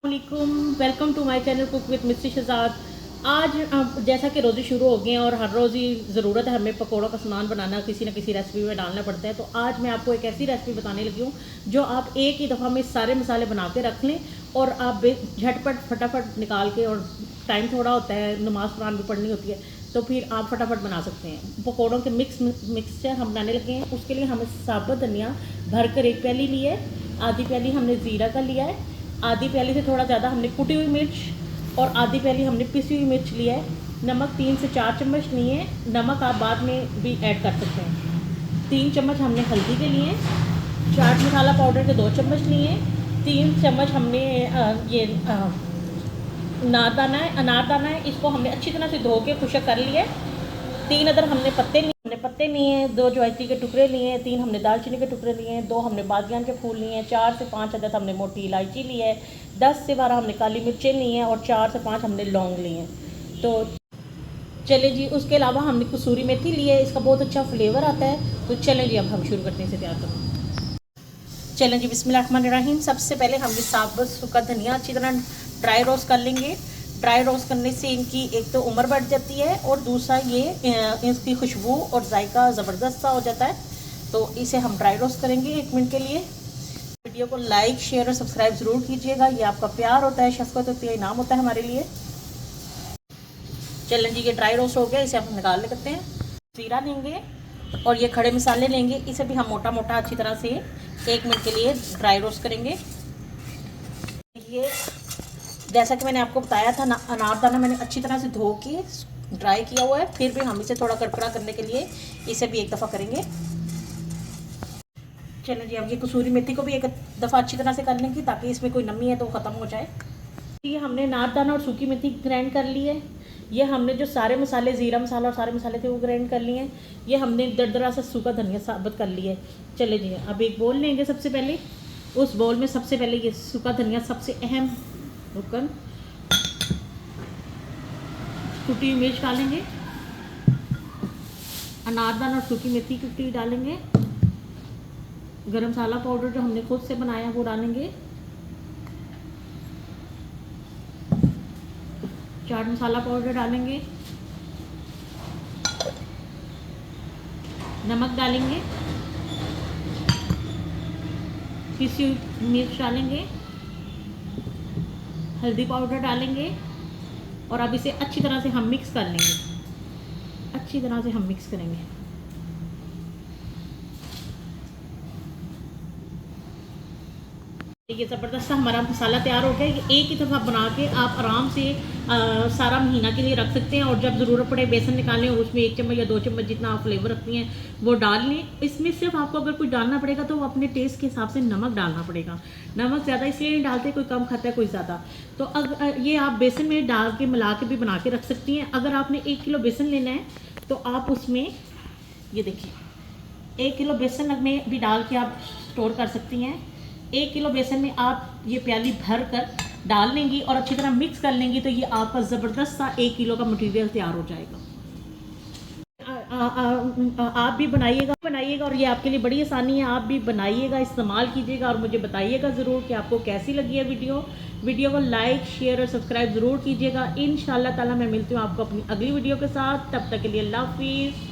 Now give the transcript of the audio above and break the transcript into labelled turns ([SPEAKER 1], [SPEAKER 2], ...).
[SPEAKER 1] वालेकुम, welcome to my channel cook with mister Shahzad. आज जैसा कि रोज़े शुरू हो गए हैं और हर रोज़ ही ज़रूरत है हमें पकौड़ों का सामान बनाना, किसी न किसी रेसिपी में डालना पड़ता है। तो आज मैं आपको एक ऐसी रेसिपी बताने लगी हूँ जो आप एक ही दफ़ा में सारे मसाले बना के रख लें और आप झटपट फटाफट निकाल के, और टाइम थोड़ा होता है, नमाज़ कुरान भी पढ़नी होती है, तो फिर आप फटाफट बना सकते हैं। पकौड़ों के मिक्सचर हम बनाने लगे हैं। उसके लिए हमें साबुत धनिया भर कर 1 प्याली ली है, आधी प्याली हमने ज़ीरा का लिया है, आधी प्याली से थोड़ा ज़्यादा हमने कुटी हुई मिर्च और आधी प्याली हमने पिसी हुई मिर्च लिया है। नमक 3 से 4 चम्मच लिए हैं, नमक आप बाद में भी ऐड कर सकते हैं। 3 चम्मच हमने हल्दी के लिए, चाट मसाला पाउडर के 2 चम्मच लिए, 3 चम्मच हमने ये अनारदाना है, इसको हमने अच्छी तरह से धो के खुशक कर लिया है। 3 अदर हमने पत्ते लिए हैं, 2 ज्वाइत्री के टुकड़े लिए हैं, 3 हमने दालचीनी के टुकड़े लिए हैं, 2 हमने बादियान के फूल लिए हैं, 4 से 5 अदद हमने मोटी इलायची ली है, 10 से 12 हमने काली मिर्चें ली हैं और 4 से 5 हमने लौंग लिए हैं। तो चले जी, उसके अलावा हमने कसूरी मेथी ली है, इसका बहुत अच्छा फ्लेवर आता है। तो चलें जी, अब हम शुरू करते हैं इसे तैयार करना। चलें जी, बिस्मिल्लाहिर्रहमानिर्रहीम। सबसे पहले हम ये साबुत सूखा धनिया अच्छी तरह ड्राई रोस्ट कर लेंगे। ड्राई रोस्ट करने से इनकी एक तो उम्र बढ़ जाती है और दूसरा ये इसकी खुशबू और जायका ज़बरदस्त सा हो जाता है। तो इसे हम ड्राई रोस्ट करेंगे 1 मिनट के लिए। वीडियो को लाइक, शेयर और सब्सक्राइब ज़रूर कीजिएगा, ये आपका प्यार होता है, शफ़क़त होती है, इनाम होता है हमारे लिए। चलें जी, ये ड्राई रोस्ट हो गया, इसे हम निकाल लेते हैं। ज़ीरा लेंगे और ये खड़े मसाले लेंगे, इसे भी हम मोटा मोटा अच्छी तरह से 1 मिनट के लिए ड्राई रोस्ट करेंगे। ये जैसा कि मैंने आपको बताया था ना, अनारदाना मैंने अच्छी तरह से धो के ड्राई किया हुआ है, फिर भी हम इसे थोड़ा कड़कड़ा करने के लिए इसे भी एक दफ़ा करेंगे। चलें जी, अब ये कसूरी मेथी को भी एक दफ़ा अच्छी तरह से कर लेंगे ताकि इसमें कोई नमी है तो ख़त्म हो जाए। ये हमने अनारदाना और सूखी मेथी ग्राइंड कर ली है। ये हमने जो सारे मसाले, ज़ीरा मसाला और सारे मसाले थे वो ग्राइंड कर लिए हैं। ये हमने दरदरा सा सूखा धनिया साबुत कर लिया है। चले जी, अब एक बोल लेंगे। सबसे पहले उस बोल में सबसे पहले ये सूखा धनिया सबसे अहम रुकन, कुटी हुई मिर्च डालेंगे, अनारदाना और सूखी मेथी कुटी डालेंगे, गरम मसाला पाउडर जो हमने खुद से बनाया वो डालेंगे, चाट मसाला पाउडर डालेंगे, नमक डालेंगे, पिसी हुई मिर्च डालेंगे, हल्दी पाउडर डालेंगे और अब इसे अच्छी तरह से हम मिक्स कर लेंगे। अच्छी तरह से हम मिक्स करेंगे। ये ज़बरदस्त हमारा मसाला तैयार हो गया। ये एक ही दफ़ा बना के आप आराम से सारा महीना के लिए रख सकते हैं, और जब ज़रूरत पड़े बेसन निकालें और उसमें 1 चम्मच या 2 चम्मच जितना आप फ्लेवर रखती हैं वो डाल लें। इसमें सिर्फ आपको अगर कुछ डालना पड़ेगा तो अपने टेस्ट के हिसाब से नमक डालना पड़ेगा। नमक ज़्यादा इसलिए नहीं डालते, कोई कम खाता है कोई ज़्यादा। तो अगर ये आप बेसन में डाल के मिला के भी बना के रख सकती हैं। अगर आपने 1 किलो बेसन लेना है तो आप उसमें ये देखिए 1 किलो बेसन में भी डाल के आप स्टोर कर सकती हैं। 1 किलो बेसन में आप ये प्याली भर कर डाल लेंगी और अच्छी तरह मिक्स कर लेंगी तो ये आपका ज़बरदस्त सा 1 किलो का मटेरियल तैयार हो जाएगा। आप भी बनाइएगा और ये आपके लिए बड़ी आसानी है। आप भी बनाइएगा, इस्तेमाल कीजिएगा और मुझे बताइएगा ज़रूर कि आपको कैसी लगी है वीडियो को लाइक, शेयर और सब्सक्राइब ज़रूर कीजिएगा। इंशाअल्लाह ताला मैं मिलती हूँ आपको अपनी अगली वीडियो के साथ। तब तक के लिए अल्लाह हाफिज़।